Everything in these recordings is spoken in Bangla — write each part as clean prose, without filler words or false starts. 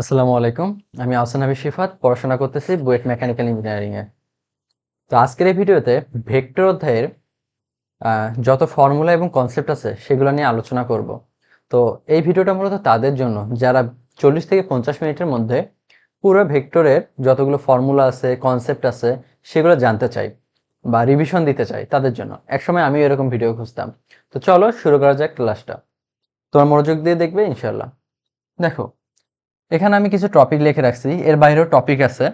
আসসালামু আলাইকুম। আমি আহসান হাবিব শিফাত পড়াশোনা করতেছি বুয়েট মেকানিক্যাল ইঞ্জিনিয়ারিং এ। তো আজকের এই ভিডিওতে ভেক্টর অধ্যায়ের যত ফর্মুলা এবং কনসেপ্ট আছে সেগুলো নিয়ে আলোচনা করব। তো এই ভিডিওটা মূলত তাদের জন্য যারা 40 থেকে 50 মিনিটের মধ্যে পুরো ভেক্টরের যতগুলো ফর্মুলা আছে, কনসেপ্ট আছে সেগুলো জানতে চাই বা রিভিশন দিতে চাই তাদের জন্য। একসময় আমি এরকম ভিডিও খুঁজতাম। তো চলো শুরু করা যাক ক্লাসটা। তোমার মনোযোগ দিয়ে দেখবে ইনশাল্লাহ। দেখো, এখানে আমি কিছু টপিক লিখে রাখছি, এর বাইরেও টপিক আছে।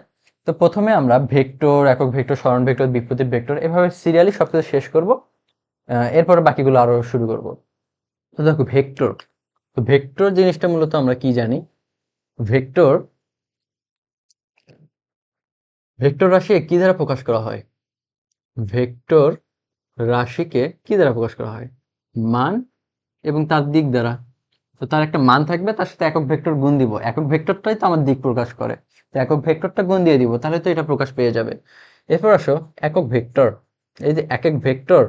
তো প্রথমে আমরা ভেক্টর, একক ভেক্টর, সরণ ভেক্টর, বিপ্রতীপ ভেক্টর এভাবে সিরিয়ালি সবকিছু শেষ করব। এরপরে বাকিগুলো আরো শুরু করব। তো দেখো ভেক্টর, তো ভেক্টর জিনিসটা মূলত আমরা কি জানি? ভেক্টর ভেক্টর রাশি কি দ্বারা প্রকাশ করা হয়? ভেক্টর রাশিকে কি দ্বারা প্রকাশ করা হয়? মান এবং তার দিক দ্বারা। তো তার একটা মান থাকবে, তার সাথে একক ভেক্টর গুণ দিব। একক ভেক্টরটাই তো আমার দিক প্রকাশ করে, তো একক ভেক্টরটা গুণ দিয়ে দিব, তাহলে তো এটা প্রকাশ পেয়ে যাবে। এরপর আসো একক ভেক্টর। এই যে একক ভেক্টর,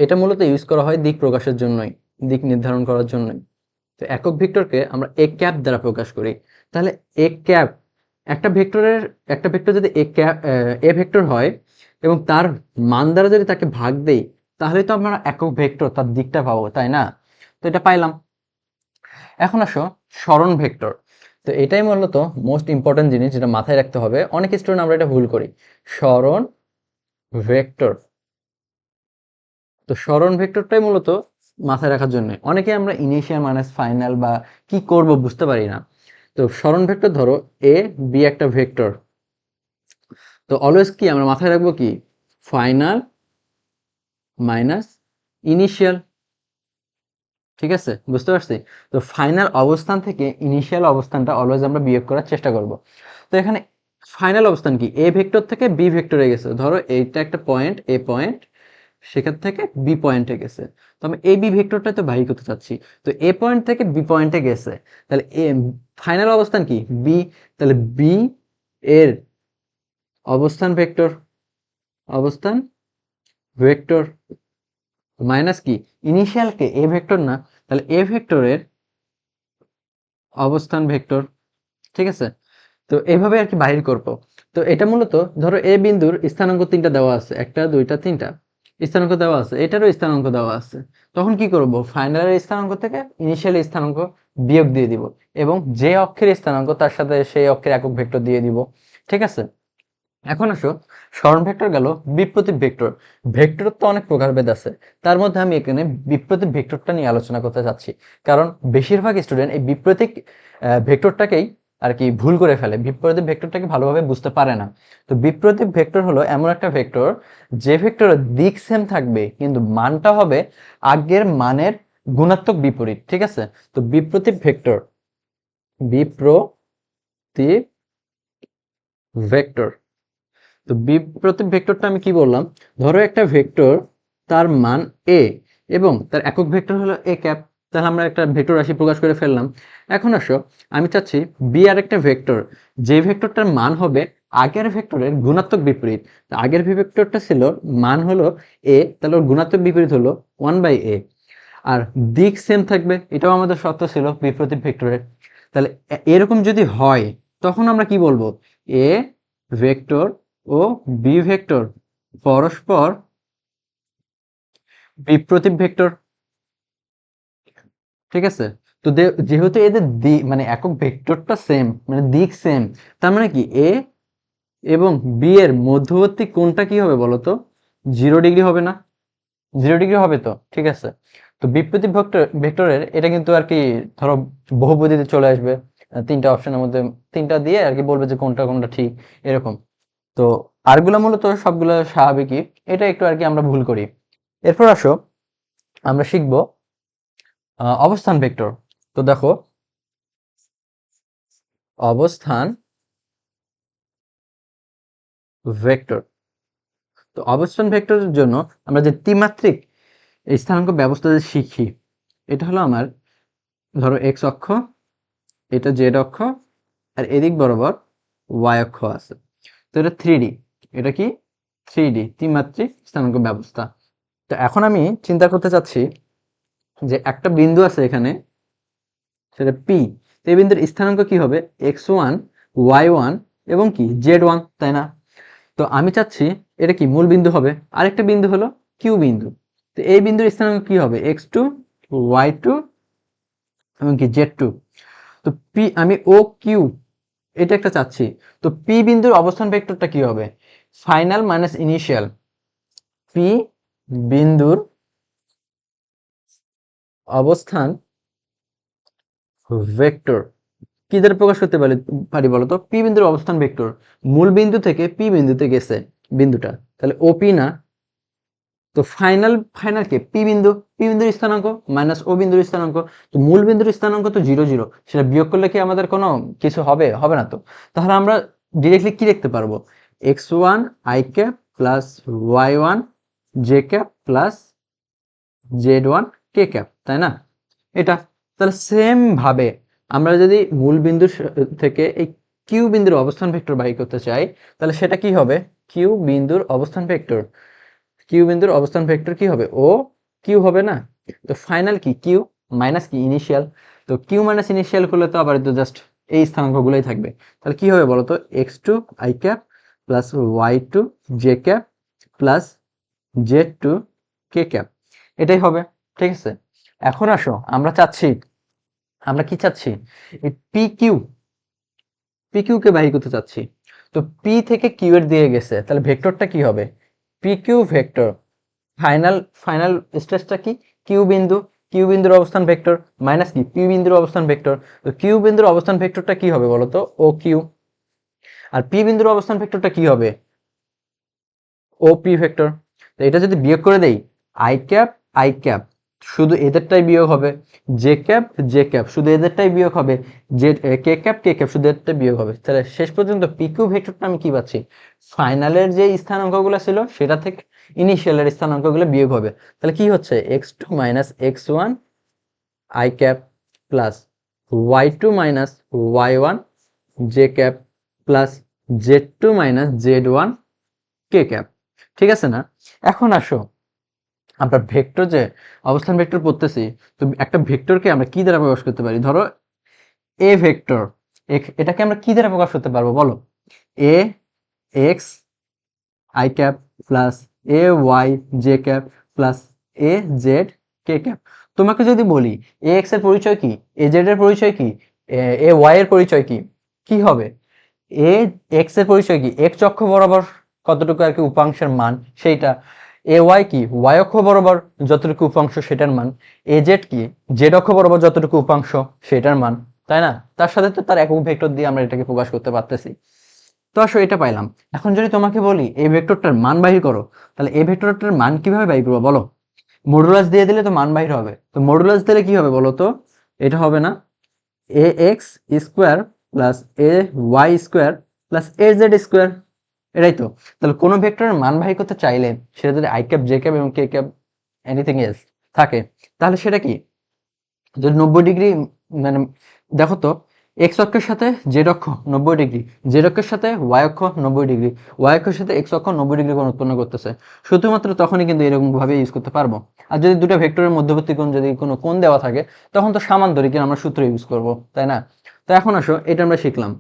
এটা মূলত ইউজ করা হয় দিক প্রকাশের জন্যই, দিক নির্ধারণ করার জন্যই। তো একক ভেক্টরকে আমরা এ ক্যাপ দ্বারা প্রকাশ করি। তাহলে এ ক্যাপ, একটা ভেক্টর যদি এ ভেক্টর হয় এবং তার মান দ্বারা যদি তাকে ভাগ দেই, তাহলে তো আমরা একক ভেক্টর তার দিকটা পাবো, তাই না? তো এটা পাইলাম। এখন আসো সরণ ভেক্টর। তো এটাই মূলত মোস্ট ইম্পর্টেন্ট জিনিস, যেটা মাথায় রাখতে হবে। অনেক স্টুডেন্ট আমরা এটা ভুল করি। সরণ ভেক্টর, তো সরণ ভেক্টরটাই মূলত মাথায় রাখার জন্য। অনেকে আমরা ইনিশিয়াল মাইনাস ফাইনাল বা কি করব বুঝতে পারি না। তো সরণ ভেক্টর ধরো এ বি একটা ভেক্টর, তো অলওয়েজ কি আমরা মাথায় রাখবো কি? Final minus initial. ঠিক আছে, বুঝতে পারছি? তো ফাইনাল অবস্থান থেকে ইনিশিয়াল অবস্থানটা অলওয়েজ আমরা বিয়োগ করার চেষ্টা করব। তো এখানে ফাইনাল অবস্থান কি? এ ভেক্টর থেকে বি ভেক্টরে গেছে। ধরো এইটা একটা পয়েন্ট, এ পয়েন্ট, সেখান থেকে বি পয়েন্টে গেছে। তো আমি এ বি ভেক্টরটা তো বাহির করতে চাচ্ছি। তো এ পয়েন্ট থেকে বি পয়েন্টে গেছে, তাহলে এ ফাইনাল অবস্থান কি? বি। তাহলে বি এর অবস্থান ভেক্টর, অবস্থান ভেক্টর মাইনাস কি? ইনিশিয়ালকে এ ভেক্টর না, তাহলে এ ভেক্টরের অবস্থান ভেক্টর। ঠিক আছে, তো এইভাবে আর কি বাহির করব। তো এটা মূলত ধরো এ বিন্দুর স্থানাঙ্ক তিনটা দেওয়া আছে, একটা দুইটা তিনটা স্থানাঙ্ক দেওয়া আছে, এটারও স্থানাঙ্ক দেওয়া আছে। তখন কি করব? ফাইনালের স্থানাঙ্ক থেকে ইনিশিয়াল স্থানাঙ্ক বিয়োগ দিয়ে দিব এবং যে অক্ষের স্থানাঙ্ক তার সাথে সেই অক্ষের একক ভেক্টর দিয়ে দিব। ঠিক আছে, এখন আসো সরণ ভেক্টর গেল। বিপ্রতীপ ভেক্টর, ভেক্টর তো অনেক প্রকারভেদ আছে, তার মধ্যে আমি এখানে বিপ্রতীপ ভেক্টরটা নিয়ে আলোচনা করতে চাচ্ছি। কারণ বেশিরভাগ স্টুডেন্ট এই বিপ্রতীক ভেক্টরটাকেই আর কি ভুল করে ফেলে, বিপ্রতীপ ভেক্টরটাকে ভালোভাবে বুঝতে পারে না। তো বিপ্রতীপ ভেক্টর হলো এমন একটা ভেক্টর যে ভেক্টরের দিক সেম থাকবে কিন্তু মানটা হবে আগের মানের গুণাত্মক বিপরীত। ঠিক আছে, তো বিপ্রতীপ ভেক্টর, বিপ্রতীপ ভেক্টর, তো বিপ্রতীপ ভেক্টরটা আমি কি বললাম? ধরো একটা ভেক্টর, তার মান এ এবং তার একক ভেক্টর হলো এ ক্যাপ। তাহলে আমরা একটা ভেক্টর রাশি প্রকাশ করে ফেললাম। এখন আসো, আমি চাচ্ছি বি আর একটা ভেক্টর, যে ভেক্টরটার মান হবে আগের ভেক্টরের গুণাত্মক বিপরীত। তো আগের ভেক্টরটা ছিল মান হলো এ, তাহলে ওর গুণাত্মক বিপরীত হলো 1/a। আর দিক সেম থাকবে, এটাও আমাদের শর্ত ছিল বিপ্রতীপ ভেক্টরের। তাহলে এরকম যদি হয়, তখন আমরা কি বলবো? এ ভেক্টর ও বি ভেক্টর পরস্পর বিপ্রতীপ ভেক্টর। ঠিক আছে, তো যেহেতু এদের দিক মানে একক ভেক্টরটা সেম, মানে দিক সেম, তার মানে কি এ এবং বি এর মধ্যবর্তী কোণটা কি হবে বলতো? 0 ডিগ্রি হবে না? 0 ডিগ্রি হবে তো। ঠিক আছে, তো বিপ্রতীপ ভেক্টরের এটা কিন্তু আর কি ধরো বহুপদীতে চলে আসবে। তিনটা অপশনের মধ্যে তিনটা দিয়ে আর কি বলবে যে কোনটা কোনটা ঠিক, এরকম। তো আরগুলা মূলত সবগুলো স্বাভাবিকই, এটা একটু আর কি আমরা ভুল করি। এরপর আসো আমরা শিখব অবস্থান ভেক্টর। তো দেখো, অবস্থান ভেক্টর, তো অবস্থান ভেক্টরের জন্য আমরা যে ত্রিমাত্রিক স্থানাঙ্ক ব্যবস্থা যে শিখি, এটা হলো আমার, ধরো এক্স অক্ষ, এটা জেড অক্ষ, আর এদিক বরাবর ওয়াই অক্ষ আছে। তো এটা 3D, এটা কি 3D ত্রিমাত্রিক স্থানাঙ্ক ব্যবস্থা। তো এখন আমি চিন্তা করতে চাচ্ছি যে একটা বিন্দু আছে এখানে, সেটা পি। তো এই বিন্দুর স্থানাঙ্ক কি হবে x1 y1 এবং কি z1, তাই না? তো আমি চাচ্ছি এটা কি মূল বিন্দু হবে, আরেকটা বিন্দু হলো কিউ বিন্দু। তো এই বিন্দুর স্থানাঙ্ক কি হবে x2 y2 এবং কি z2। তো পি আমি ও কিউ এটা একটা চাচ্ছি। তো পি বিন্দুর অবস্থান ভেক্টরটা কি হবে ফাইনাল মাইনাস ইনিশিয়াল। পি বিন্দুর অবস্থান ভেক্টর কি দ্বারা প্রকাশ করতে পারি বলতো? পি বিন্দুর অবস্থান ভেক্টর মূল বিন্দু থেকে পি বিন্দুতে গেছে বিন্দুটা, তাহলে ওপি না। তো ফাইনাল ফাইনাল কে পি বিন্দু, পি বিন্দুর স্থানাঙ্ক মাইনাস ও বিন্দুর স্থানাঙ্ক। তো মূল বিন্দুর স্থানাঙ্ক তো 0 0, সেটা বিয়োগ করলে কি আমাদের কোনো কিছু হবে? হবে না তো। তাহলে আমরা ডিরেক্টলি কি লিখতে পারবো x1 i cap plus y1 j cap plus z1 k cap, তাই না? এটা তাহলে সেম ভাবে আমরা যদি মূল বিন্দু থেকে এই কিউ বিন্দুর অবস্থান ভেক্টর বাহির করতে চাই, তাহলে সেটা কি হবে কিউ বিন্দুর অবস্থান ভেক্টর। কিউ বিন্দুর অবস্থান ভেক্টর কি হবে ও কিউ হবে না? তো ফাইনাল কি কিউ মাইনাস কি ইনিশিয়াল। তো কিউ মাইনাস ইনিশিয়াল করলে তো আবার তো জাস্ট এই স্থানাঙ্কগুলোই থাকবে। তাহলে কি হবে বলতো x2 i cap plus y2 j cap plus z2 k cap, এটাই হবে। ঠিক আছে, এখন আসো আমরা চাচ্ছি, আমরা কি চাচ্ছি এই পি কিউ, পি কিউ কে বাহির করতে চাচ্ছি। তো পি থেকে কিউ এর দিয়ে গেছে, তাহলে ভেক্টরটা কি হবে P Q vector. Final final স্টেজটা কি কিউ বিন্দু, কিউ বিন্দুর অবস্থান ভেক্টর মাইনাস কি পি বিন্দুর অবস্থান ভেক্টর। তো কিউ বিন্দুর অবস্থান ভেক্টরটা কি হবে বলতো ও কিউ, আর পি বিন্দুর অবস্থান ভেক্টরটা কি হবে ও পি ভেক্টর। তো এটা যদি বিয়োগ করে দেই আই ক্যাপ শুধু এদেরটাই বিয়োগ হবে, জে ক্যাপ শুধু এদেরটাই বিয়োগ হবে, জে কে ক্যাপ শুধু এদেরটাই বিয়োগ হবে। তাহলে শেষ পর্যন্ত পিকিউ ভেক্টরটা আমি কি পাচ্ছি ফাইনালের যে স্থানাঙ্কগুলো ছিল সেটা থেকে ইনিশিয়ালের স্থানাঙ্কগুলো বিয়োগ হবে। তাহলে কি হচ্ছে x2 minus x1 I cap plus y2 minus y1 J cap plus z2 minus z1 K cap. ঠিক আছে না? এখন আসো আমরা ভেক্টর যে অবস্থান ভেক্টর পড়তেছি, তো একটা ভেক্টরকে আমরা কি দ্বারা প্রকাশ করতে পারি? ধরো এ ভেক্টর, এটাকে আমরা কি দ্বারা প্রকাশ করতে পারবো বলো? A X I cap plus A Y J cap plus A Z K cap. তোমাকে যদি বলি এ এক্স এর পরিচয় কি, এ জেড এর পরিচয় কি, এ ওয়াই এর পরিচয় কি, কি হবে? এ এক্স এর পরিচয় কি এক্স অক্ষ বরাবর কতটুকু আর কি উপাংশের মান সেইটা, এ ওয়াই কি ওয়াই অক্ষ বরাবর যতটুকু উপাংশ সেটার মান, এ জেড কি জেড অক্ষ বরাবর যতটুকু উপাংশ সেটার মান, তাই না? তার সাথে তো তার একক ভেক্টর দিয়ে আমরা এটাকে প্রকাশ করতে পারতেছি। তো আসো এটা পাইলাম। এখন যদি তোমাকে বলি এই ভেক্টরটার মান বাহির করো, তাহলে এই ভেক্টরটার মান কিভাবে বাহির করবো বলো? মডুলাস দিয়ে দিলে তো মান বাহির হবে। তো মডুলাস দিলে কি হবে বলো তো? এটা হবে না A X square plus A Y square plus A Z square, এটাই তো। তাহলে কোনো ভেক্টরের মান বাহির করতে চাইলে সেটা যদি আই ক্যাপ জে ক্যাপ এবং কে ক্যাপ এনিথিং এলস থাকে, তাহলে সেটা কি যদি 90 ডিগ্রি, মানে দেখো তো এক্স অক্ষের সাথে জেড অক্ষ 90 ডিগ্রি, জেড অক্ষের সাথে ওয়াই অক্ষ 90 ডিগ্রি, ওয়াই অক্ষের সাথে এক্স অক্ষ 90 ডিগ্রি কোণ উৎপন্ন করতেছে, শুধুমাত্র তখনই কিন্তু এরকম ভাবে ইউজ করতে পারবো। আর যদি দুটো ভেক্টরের মধ্যবর্তী কোণ যদি কোনো কোণ দেওয়া থাকে তখন তো সামান্তরিকের আমরা সূত্র ইউজ করব, তাই না? তো এখন আসো এটা আমরা শিখলাম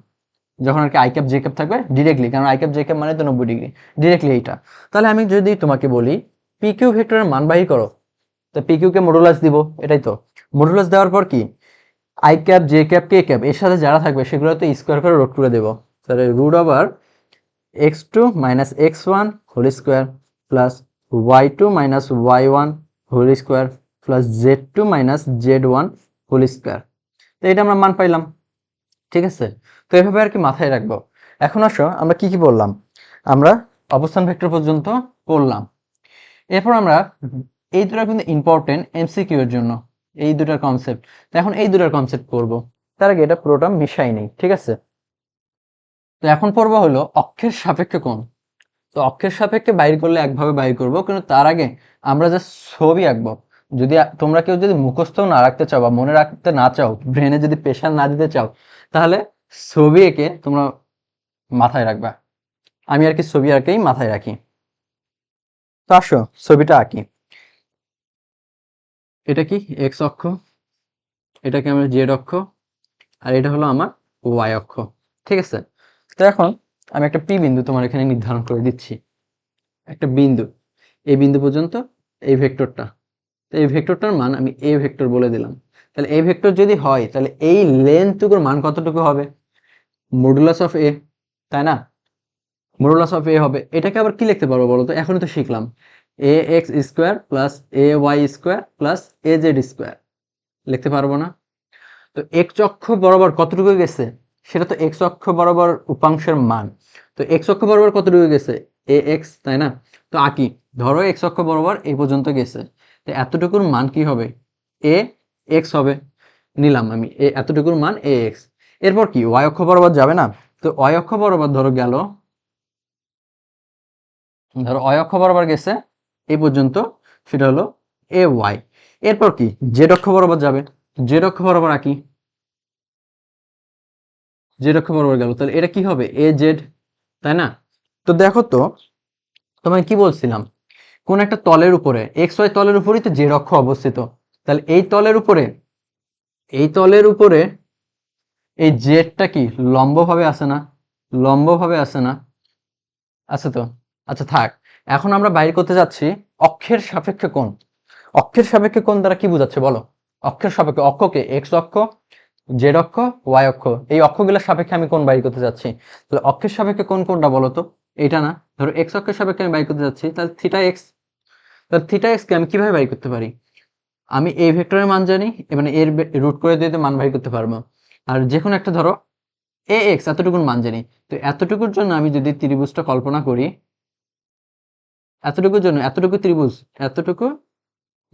যখন আর কি আই ক্যাপ জে ক্যাপ থাকবে ডিরেক্টলি, কারণ আই ক্যাপ জে ক্যাপ মানে তো 90 ডিগ্রি, ডিরেক্টলি এইটা। তাহলে আমি যদি তোমাকে বলি পি কিউ ভেক্টরের মান বাহির করো, তো পি কিউ কে মডুলাস দিব, এটাই তো। মডুলাস দেওয়ার পর কি I cap J cap K cap এর সাথে যারা থাকবে সেগুলো তো স্কোয়ার করে রুট করে দেবো। তাহলে root over x2 minus x1 whole square plus y2 minus y1 whole square plus z2 minus z1 whole square. তো এটা আমরা মান পাইলাম। ঠিক আছে, তো এভাবে আর কি মাথায় রাখবো। এখন আসো আমরা কি কি বললাম, আমরা অবস্থান ভেক্টর পর্যন্ত পড়লাম। এরপর আমরা এই দুটো কিন্তু ইম্পর্টেন্ট এমসিকিউ এর জন্য, এই দুটার কনসেপ্ট। এখন এই দুটার কনসেপ্ট পড়বো, তার আগে এটা পুরোটা মিশাই নেই। ঠিক আছে, তো এখন পড়বো হলো অক্ষের সাপেক্ষে কোণ। তো অক্ষের সাপেক্ষে বাইর করলে একভাবে বাইর করব, কিন্তু তার আগে আমরা যে ছবি আঁকবো, যদি তোমরা কেউ যদি মুখস্থ না রাখতে চাও বা মনে রাখতে না চাও, ব্রেনে যদি প্রেশার না দিতে চাও, তাহলে ছবি এঁকে তোমরা মাথায় রাখবা। আমি আর কি ছবি আঁকেই মাথায় রাখি। তো আসো ছবিটা আঁকি। এটা কি এক্স অক্ষ, এটাকে আমরা জেড অক্ষ, আর এটা হলো আমার ওয়াই অক্ষ। ঠিক আছে, তো এখন আমি একটা পি বিন্দু তোমার এখানে নির্ধারণ করে দিচ্ছি, একটা বিন্দু, এই বিন্দু পর্যন্ত এই ভেক্টরটা, তো এই ভেক্টরটার মান আমি এ ভেক্টর বলে দিলাম। তাহলে এ ভেক্টর যদি হয় তাহলে এই লেন্থটুকুর মান কতটুকু হবে, মডুলাস অফ এ, তাই না? মডুলাস অফ এ হবে। এটাকে আবার কি লিখতে পারবো বলো তো, এখনই তো শিখলাম, A X square plus A Y square plus A Z square, লিখতে পারবো না? তো এক্স অক্ষ বরাবর কতটুকু গেছে, সেটা তো এক্স অক্ষ বরাবর উপাংশের মান, তো এক্স অক্ষ বরাবর কতটুকু গেছে, এ এক্স, তাই না? তো আঁকি, ধরো এক্স অক্ষ বরাবর এই পর্যন্ত গেছে, তো এতটুকুর মান কি হবে, এ এক্স হবে, নিলাম আমি এতটুকুর মান এ এক্স। এরপর কি ওয়াই অক্ষ বরাবর যাবে না, তো ওয়াই অক্ষ বরাবর ধরো গেল, ধরো ওয়াই অক্ষ বরাবর গেছে এই পর্যন্ত, সেটা হলো এ ওয়াই। এরপর কি জেড অক্ষ বরাবর যাবে, জেড অক্ষ বরাবর আঁকি, জেড অক্ষ বরাবর গেল, তাহলে এটা কি হবে, এ জেড, তাই না? তো দেখো তো, তোমায় কি বলছিলাম, কোন একটা তলের উপরে, এক্স ওয়াই তলের উপরেই তো জেড অক্ষ অবস্থিত, তাহলে এই তলের উপরে, এই তলের উপরে এই জেডটা কি লম্বভাবে আসে না, লম্বভাবে আসে না, আছে তো? আচ্ছা থাক, এখন আমরা বাইর করতে যাচ্ছি অক্ষের সাপেক্ষে কোণ। অক্ষের সাপেক্ষে কোণ দ্বারা কি বোঝাচ্ছে বলো, অক্ষের সাপেক্ষে, অক্ষকে এক্স অক্ষ, জেড অক্ষ, ওয়াই অক্ষ, এই অক্ষগুলোর সাপেক্ষে আমি কোণ বাইর করতে যাচ্ছি। তাহলে অক্ষের সাপেক্ষে কোণ কোনটা বলো তো, এইটা না? ধরো এক্স অক্ষের সাপেক্ষে আমি বাইর করতে যাচ্ছি, তাহলে থিটা এক্স। তাহলে থিটা এক্স কে আমি কিভাবে বাইর করতে পারি, আমি এই ভেক্টরের মান জানি, মানে এর রুট করে দিয়ে মান বাইর করতে পারবো। আর যে কোনো একটা ধরো এ এক্স এতটুকুর মান জানি, তো এতটুকুর জন্য আমি যদি ত্রিভুজটা কল্পনা করি, এতটুকুর জন্য এতটুকু ত্রিভুজ, এতটুকু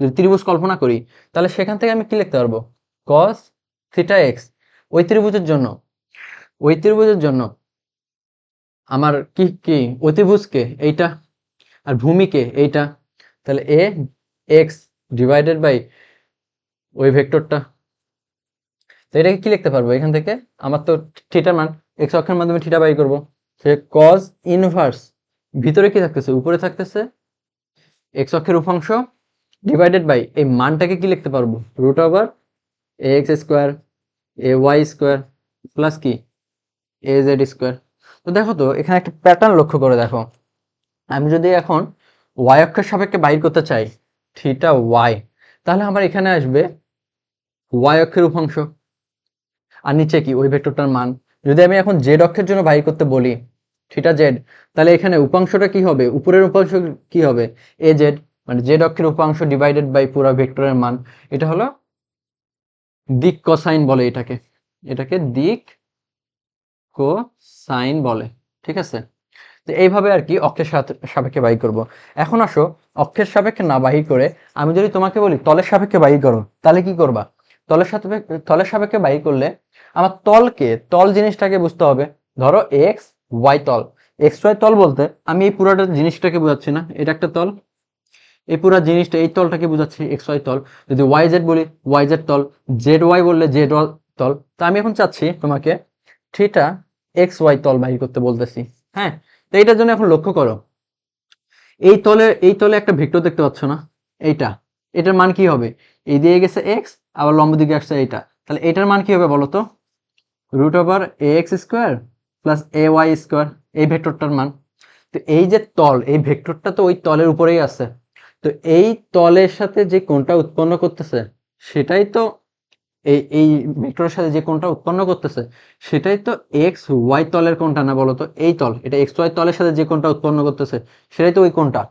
যদি ত্রিভুজ কল্পনা করি, তাহলে সেখান থেকে আমি কি লিখতে পারবো, কস থিটা এক্স। ওই ত্রিভুজের জন্য, ওই ত্রিভুজের জন্য আমার কি কি অতিভুজকে এইটা, আর ভূমিকে এইটা, তাহলে এ এক্স ডিভাইডেড বাই ওই ভেক্টরটা। তো এটাকে কি লিখতে পারবো এখান থেকে, আমার তো থিটার মান, এক্স অক্ষের মাধ্যমে থিটা বাই করবো, সে কজ ইনভার্স, ভিতরে কি থাকতেছে, উপরে থাকতেছে এক্স অক্ষের উপাংশ ডিভাইডেড বাই এই মানটাকে কি লিখতে পারবো, root over a X square A Y square plus কি এ জেড স্কোয়ার। তো দেখো তো এখানে একটা প্যাটার্ন লক্ষ্য করে দেখো, আমি যদি এখন ওয়াই অক্ষের সাপেক্ষে বাইর করতে চাই থিটা ওয়াই, তাহলে আমার এখানে আসবে ওয়াই অক্ষের উপাংশ, আর নিচে কি ওই ভেক্টরটার মান। যদি আমি এখন জেড অক্ষের জন্য বাইর করতে বলি থিটা জেড, তাহলে এখানে উপাংশটা কি হবে, উপরের উপাংশ কি হবে, এ জেড, মানে জেড অক্ষের উপাংশ ডিভাইডেড বাই পুরো ভেক্টরের মান। এটা হলো দিক কোসাইন বলে এটাকে, এটাকে দিক কোসাইন বলে। ঠিক আছে, তো এইভাবে আর কি অক্ষের সাপেক্ষে বাহির করব। এখন আসো, অক্ষের সাপেক্ষে না বাহির করে আমি যদি তোমাকে বলি তলের সাপেক্ষে বাহির করো, তাহলে কি করবা, তলের সাপেক্ষে বাহির করলে আমার তলকে, তল জিনিসটাকে বুঝতে হবে। ধরো এক্স ওয়াই তল, এক্স ওয়াই তল বলতে আমি এই পুরোটা জিনিসটাকে বোঝাচ্ছি না, এটা একটা তল, এই পুরো জিনিসটা এই তলটাকে বোঝাচ্ছি এক্স ওয়াই তল। যদি ওয়াই জেড বলি ওয়াই জেড তল, জেড ওয়াই বললে জেড তল। তো আমি এখন চাচ্ছি তোমাকে থিটা এক্স ওয়াই তল বাহির করতে বলতেছি। হ্যাঁ, তো এইটার জন্য এখন লক্ষ্য করো, এই তলে একটা ভেক্টর দেখতে পাচ্ছ না, এইটা, এটার মান কি হবে, এই দিয়ে গেছে এক্স, আবার লম্ব দিকে আসছে এইটা, তাহলে এটার মান কি হবে বলো তো, root over a X square plus A Y square, এই ভেক্টরটার মান। তো এই যে তল, এই ভেক্টরটা তো ওই তলের উপরেই আছে, তো এই তলের সাথে যে কোণটা উৎপন্ন করতেছে সেটাই তো, এই ভেক্টরের সাথে যে কোণটা উৎপন্ন করতেছে সেটাই তো এক্স ওয়াই তলের কোণটা না বলতো, এই তল, এটা এক্স ওয়াই তলের সাথে যে কোণটা উৎপন্ন করতেছে সেটাই তো ওই কোণটা।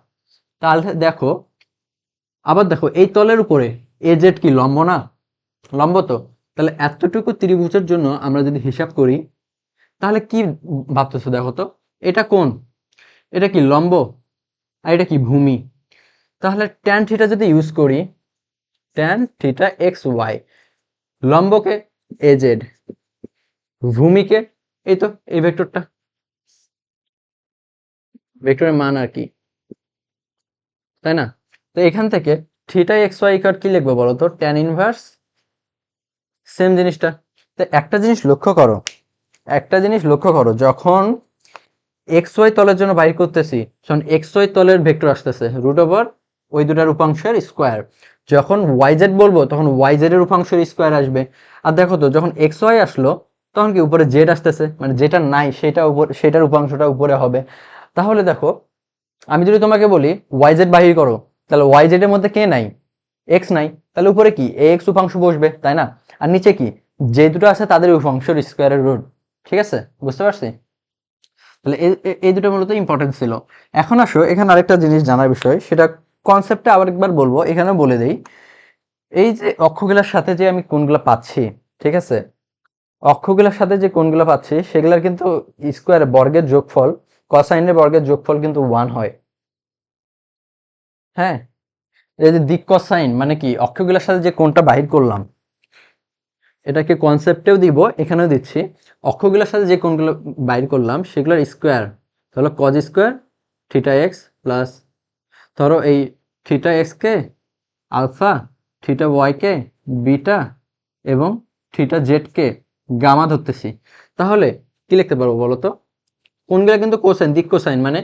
তাহলে দেখো, আবার দেখো এই তলের উপরে এ জেড কি লম্ব না, লম্ব তো, তাহলে এতটুকু ত্রিভুজের জন্য আমরা যদি হিসাব করি, তাহলে কি ভাবতেছো দেখো তো, এটা কোণ, এটা কি লম্ব, আর এটা কি ভূমি। তাহলে ট্যান থিটা যদি ইউজ করি, ট্যান থিটা এক্স ওয়াই, লম্বকে এ জেড, ভূমিকে এই তো এই ভেক্টরটা, ভেক্টরের মান আর কি, তাই না? তো এখান থেকে থিটা এক্স ওয়াই কার কি লিখবো বলো তো, ট্যান ইনভার্স, সেম জিনিসটা। তো একটা জিনিস লক্ষ্য করো, একটা জিনিস লক্ষ্য করো, যখন এক্স ওয়াই তলের জন্য বাইর করতেছি, তখন এক্স ওয়াই তলের ভেক্টর আসতেছে রুট ওভার ওই দুটার উপাংশের স্কোয়ার, যখন ওয়াইজেড বলবো তখন ওয়াইজেড এর উপাংশের স্কোয়ার আসবে। আর দেখো তো যখন এক্স ওয়াই আসলো তখন কি উপরে জেড আসতেছে, মানে যেটা নাই সেটার উপাংশটা উপরে হবে। তাহলে দেখো আমি যদি তোমাকে বলি ওয়াইজেড বাহির করো, তাহলে ওয়াইজেড এর মধ্যে কে নাই? এক্স নাই, তাহলে উপরে কি এ এক্স উপাংশ বসবে, তাই না? আর নিচে কি যে দুটো আছে তাদের উপাংশের স্কোয়ারের রুট। ঠিক আছে, বুঝতে পারছি? তাহলে এই দুটো মূলত ইম্পর্টেন্ট ছিল। এখন আসো এখানে আরেকটা জিনিস জানার বিষয়, সেটা কনসেপ্টে আবার একবার বলবো, এখানে বলে দেই। এই যে অক্ষগুলোর সাথে যে আমি কোণগুলো পাচ্ছি, ঠিক আছে, অক্ষগুলোর সাথে যে কোণগুলো পাচ্ছি সেগুলোর কিন্তু স্কোয়ার বর্গের যোগফল, কসাইনের বর্গের যোগফল কিন্তু 1 হয়। হ্যাঁ, এই যে দিক কসাইন মানে কি, অক্ষগুলোর সাথে যে কোণটা বাহির করলাম এটাকে কনসেপ্টেও দিব, এখানেও দিচ্ছি। অক্ষগুলোর সাথে যে কোণগুলো বাইর করলাম সেগুলোর স্কোয়ার হলো cos square theta x plus, ধরো এই থিটা এক্স কে আলফা, থিটা ওয়াই কে বিটা এবং থিটা জেড কে গামা ধরতেছি। তাহলে কি লিখতে পারবো বলো তো? কোনগুলা কিন্তু কোসাইন, দিক কোসাইন মানে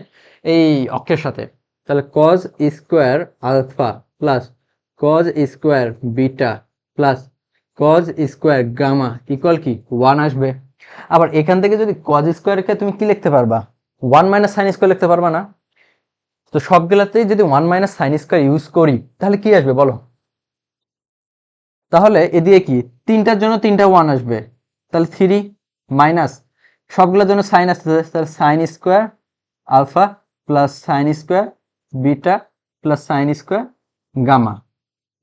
এই অক্ষের সাথে। তাহলে cos square alpha plus cos square beta plus cos square gamma equal কি 1 আসবে। আবার এখান থেকে যদি কজ স্কোয়ারকে তুমি কি লিখতে পারবা? 1 মাইনাস সাইন স্কোয়ার লিখতে পারবা না? তো সবগুলাতেই যদি 1 মাইনাস সাইন স্কোয়ার ইউজ করি তাহলে কি আসবে বলো? তাহলে এদিকে কি তিনটার জন্য তিনটা 1 আসবে, তাহলে 3 মাইনাস সবগুলোর জন্য সাইন আসতেছে, তাহলে sine square alpha plus sine square beta plus sine square gamma,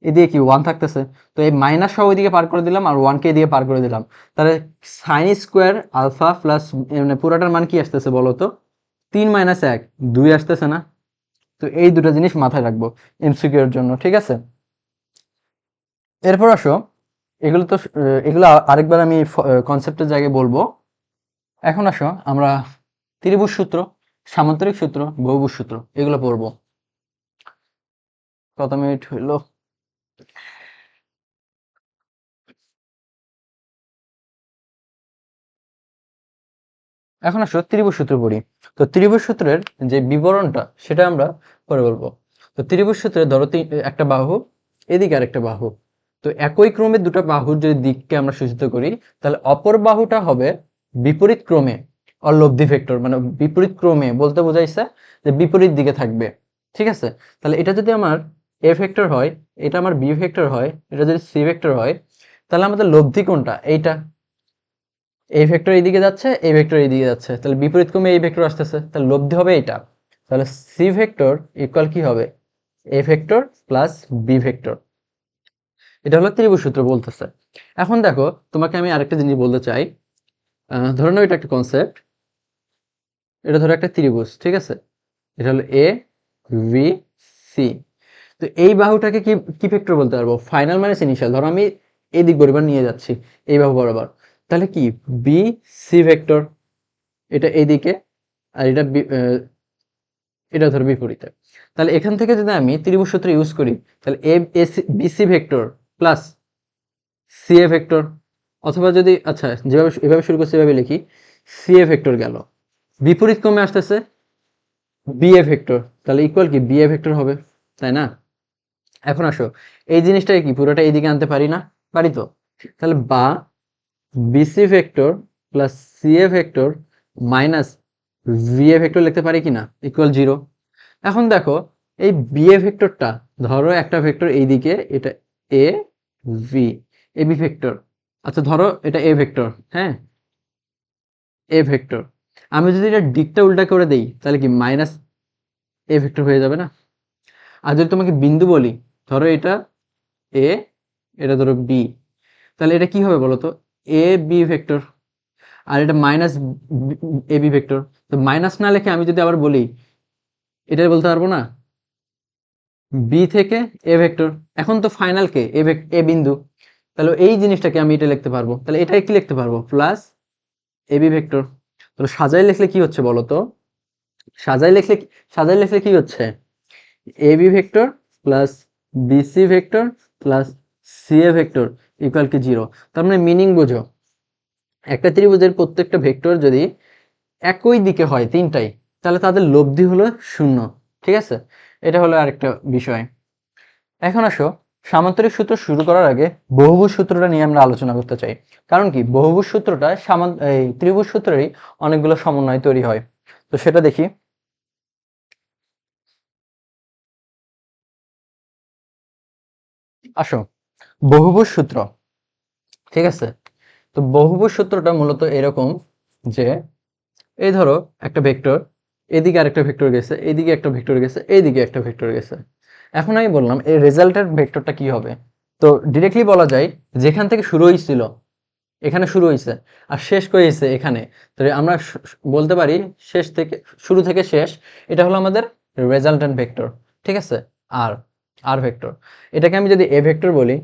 এদিকে কি 1 থাকতেছে। তো এই মাইনাস সহ ওইদিকে পার করে দিলাম আর 1 কে এদিকে পার করে দিলাম। তাহলে সাইন স্কোয়ার আলফা প্লাস মানে পুরোটার মান কি আসতেছে বলো তো? 3 মাইনাস 1 2 আসতেছে না? তো এই দুটো জিনিস মাথায় রাখবো এমসিকিউ এর জন্য, ঠিক আছে? এরপর আসো, এগুলো তো এগুলো আরেকবার আমি কনসেপ্টের জায়গায় বলবো। এখন আসো আমরা ত্রিভুজ সূত্র, সামান্তরিক সূত্র, বহুভুজ সূত্র এগুলো পড়বো। কত মিনিট হইলো? এখন আসো ত্রিভুজ সূত্র পড়ি। তো ত্রিভুজ সূত্রের যে বিবরণটা সেটা আমরা পরে বলবো। তো ত্রিভুজ সূত্রে ধরো একটা বাহু, এদিকে আরেকটা বাহু। তো একই ক্রমে দুটো বাহুর যদি দিককে আমরা সূচিত করি তাহলে অপর বাহুটা হবে বিপরীত ক্রমে লব্ধি ভেক্টর, মানে বিপরীত ক্রমে বলতে বোঝাইছে যে বিপরীত দিকে থাকবে। ঠিক আছে, তাহলে এটা যদি আমার এ ভেক্টর হয়, এটা আমার বি ভেক্টর হয়, এটা যদি সি ভেক্টর হয়, তাহলে আমাদের লব্ধি কোনটা? এইটা। এই ভেক্টর এইদিকে যাচ্ছে, এই ভেক্টর এইদিকে যাচ্ছে, তাহলে বিপরীত ক্রমে এই ভেক্টর আসতেছে, তাহলে লব্ধি হবে এটা। তাহলে সি ভেক্টর ইকুয়াল কি হবে? A vector plus B vector. এটা হলো ত্রিভুজ সূত্র বলতেছে। এখন দেখো তোমাকে আমি আরেকটা জিনিস বলতে চাই। ধরে নাও এটা একটা কনসেপ্ট, এটা ধরো একটা ত্রিভুজ, ঠিক আছে? এটা হলো এ ভি সি। তো এই বাহুটাকে কি কি ভেক্টর বলতে পারবো? Final minus initial. ধরো আমি এই দিক বরাবর নিয়ে যাচ্ছি, এই বাহু বরাবর, তাহলে কি বি সি ভেক্টর, এটা এইদিকে আর এটা এটা ধরো বিপরীতে। তাহলে এখান থেকে যদি আমি ত্রিভুজ সূত্র ইউজ করি তাহলে A BC vector plus C A vector, অথবা যদি আচ্ছা যেভাবে এভাবে শুরু করছি এভাবে লিখি, সি এ ভেক্টর গেল, বিপরীত ক্রমে আসতেছে বি এ ভেক্টর, তাহলে ইকুয়াল কি বি এ ভেক্টর হবে, তাই না? এখন আসো এই জিনিসটাকে কি পুরোটা এইদিকে আনতে পারি না? পারি তো। তাহলে বা BC vector plus C A vector minus B A vector লিখতে পারি কিনা ইকুয়াল 0। এখন দেখো এই বি এ ভেক্টরটা, ধরো একটা ভেক্টর এইদিকে, এটা A V, A B vector. আচ্ছা ধরো এটা এ ভেক্টর, হ্যাঁ এ ভেক্টর। আমি যদি এটা দিকটা উল্টা করে দেই তাহলে কি মাইনাস এ ভেক্টর হয়ে যাবে না? আর যদি তোমাকে বিন্দু বলি, ধরো এটা এ, এটা ধরো বি, তাহলে এটা কি হবে বলো তো? এ বি ভেক্টর। আর এটা মাইনাস এ বি ভেক্টর। তো মাইনাস না লিখে আমি যদি আবার বলি, এটাই বলতে পারবো না বি থেকে এ ভেক্টর। এখন তো ফাইনাল কে এ বিন্দু, তাহলে এই জিনিসটাকে আমি এটা লিখতে পারবো, তাহলে এটাই কি লিখতে পারবো? প্লাস এ বি ভেক্টর। তাহলে সাজাই লিখলে কি হচ্ছে বলো তো? সাজাই লিখলে সাজাই লিখলে কি হচ্ছে? A B vector plus BC vector plus C A vector equal কি 0। তার মানে মিনিং বোঝো, একটা ত্রিভুজের প্রত্যেকটা ভেক্টর যদি একই দিকে হয় তিনটাই, তাহলে তাদের লব্ধি হলো 0। ঠিক আছে, এটা হলো আরেকটা বিষয়। এখন আসো সামান্তরিক সূত্র শুরু করার আগে বহুভুজ সূত্রটা নিয়ে আমরা আলোচনা করতে চাই। কারণ কি, বহুভুজ সূত্রটা এই ত্রিভুজ সূত্রেরই অনেকগুলো সমন্বয় তৈরি হয়। তো সেটা দেখি। আসো, বহুভুজ সূত্র, ঠিক আছে। তো বহুভুজ সূত্রটা মূলত এরকম যে, এই ধরো একটা ভেক্টর, এদিকে আরেকটা ভেক্টর গেছে, এদিকে একটা ভেক্টর গেছে, এইদিকে একটা ভেক্টর গেছে। এখন আমি বললাম এই রেজাল্টের ভেক্টরটা কি হবে। তো ডিরেক্টলি বলা যায়, যেখান থেকে শুরু হয়েছিল এখানে শুরু হয়েছে, আর শেষ হয়েছে এখানে। তো আমরা বলতে পারি শেষ থেকে শুরু থেকে শেষ, এটা হলো আমাদের রেজাল্টেন্ট ভেক্টর, ঠিক আছে। আর আর ভেক্টর, এটাকে আমি যদি এ ভেক্টর বলি,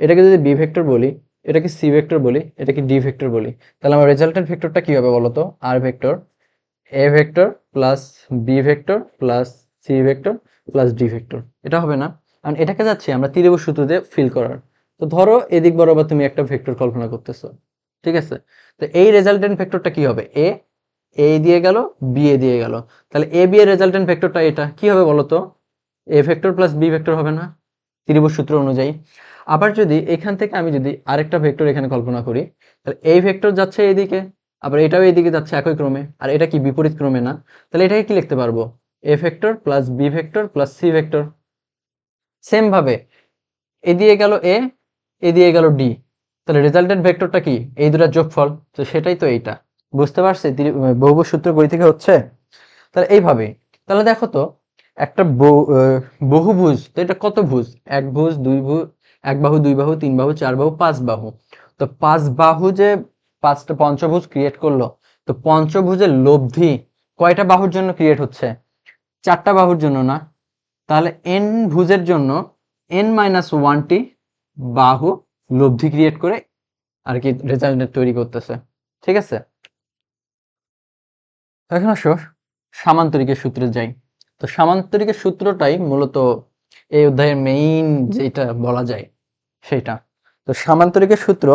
এটাকে যদি বি ভেক্টর বলি, এটাকে সি ভেক্টর বলি, এটাকে ডি ভেক্টর বলি, তাহলে আমার রেজাল্টেন্ট ভেক্টরটা কি হবে বলতো? R vector, A vector plus B vector plus C vector plus D vector, এটা হবে না? কারণ এটাকে যাচ্ছে আমরা ত্রিভুজ সূত্র দিয়ে ফিল করার। তো ধরো এদিক বরাবর তুমি একটা ভেক্টর কল্পনা করতেছো, ঠিক আছে। তো এই রেজাল্টেন্ট ভেক্টরটা কি হবে? এ এ দিয়ে গেল, বি এ দিয়ে গেল, তাহলে এ বি এর রেজাল্টেন্ট ভেক্টরটা এটা কি হবে বলতো? A vector plus B vector হবে না, ত্রিভুজ সূত্র অনুযায়ী? আবার যদি এখান থেকে আমি যদি আরেকটা ভেক্টর এখানে কল্পনা করি, তাহলে এই ভেক্টর যাচ্ছে এইদিকে, আবার এটাও এইদিকে যাচ্ছে একই ক্রমে, আর এটা কি বিপরীত ক্রমে না? তাহলে এটাকে কি লিখতে পারবো? A vector plus B vector plus C vector. Same ভাবে এ দিয়ে গেল এ, এ দিয়ে গেল ডি, তাহলে রেজাল্টেন্ট ভেক্টরটা কি? এই দুটার যোগফল। তো সেটাই তো এইটা। বুঝতে পারছি বহুভুজ সূত্র কই থেকে হচ্ছে? তাহলে এইভাবে, তাহলে দেখো তো, একটা বহুভুজ, তো এটা কত ভুজ? এক ভুজ, দুই ভুজ, এক বাহু, দুই বাহু, তিন বাহু, চার বাহু, পাঁচ বাহু। তো পাঁচ বাহু যে পাঁচটা পঞ্চভুজ ক্রিয়েট করলো, তো পঞ্চভুজের লব্ধি কয়টা বাহুর জন্য ক্রিয়েট হচ্ছে? চারটা বাহুর জন্য না? তাহলে এন ভুজের জন্য এন মাইনাস ওয়ানটি বাহু লব্ধি ক্রিয়েট করে আর কি রেজাল্ট তৈরি করতেছে, ঠিক আছে। এখন আসো সামান্তরিকের সূত্রে যাই। তো সামান্তরিকের সূত্রটাই মূলত এই অধ্যায়ের মেইন যেটা বলা যায় সেটা। তো সামান্তরিকের সূত্র,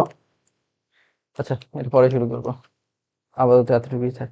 আচ্ছা এর পরে শুরু করবো, আপাতত এতটুকুই থাক।